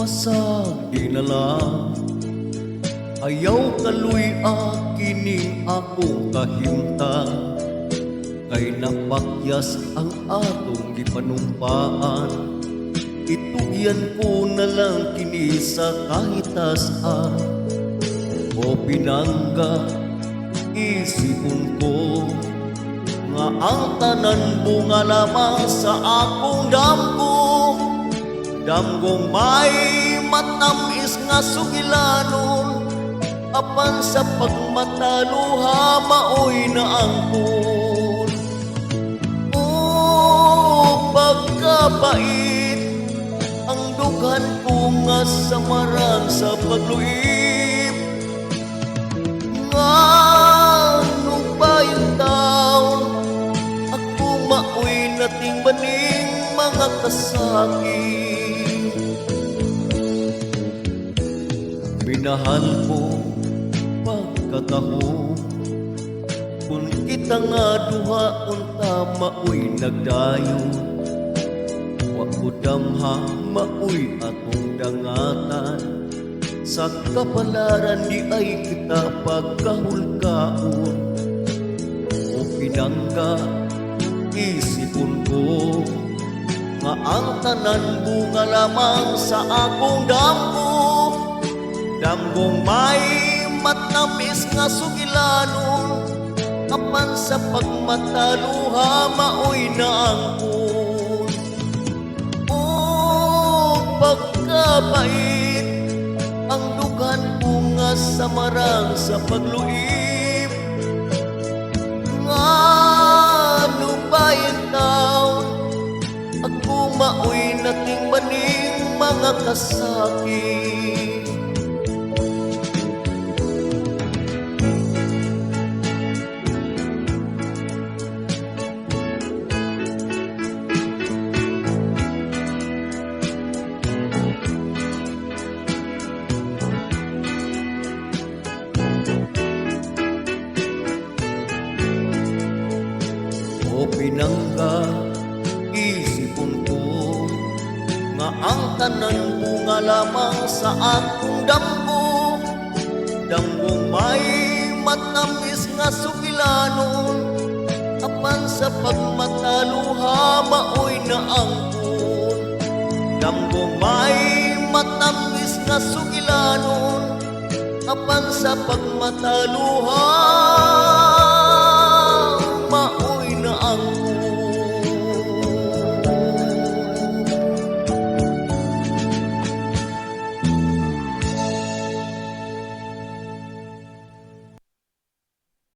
pasag dinala. Ayaw kaluy kining akong kahimtang, kay napakyas ang atong gipanumpaan. Itugyan ko na lang kini sa kahitasan. O pinangga, isipon ko nga ang tanan bunga lamang sa akong damgo. Damgong may matamis nga sugilanon, apan sa pagmataluha maoy na angkon. O pagkabait, ang dughan ko nga samarang sa pagluib. Ngano ba yung taon, ako maoy nating baning mga kasakit. Minahal ko pagkatahong, kung kita nga duha unta maoy nagdayon. Wa ko damha maoy atong dangatan, sa kapalaran di ay kita pagkahulkaon. O pinangga, isipon ko nga ang tanan bunga lamang sa akong damgo. Damgong may matamis nga sugilanon, apan sa pagmataluha maoy na angkon. O pagkabait, ang dughan ko nga samarang sa pagluib. Ngano ba yung taon, ako maoy nating baning mga kasakit. O pinangga, isipon ko nga ang tanan bunga lamang sa akong damgo. Damgong may matamis nga sugilanon, apan sa pagmataluha maoy na angkon. Damgong may matamis nga sugilanon, apan sa pagmataluha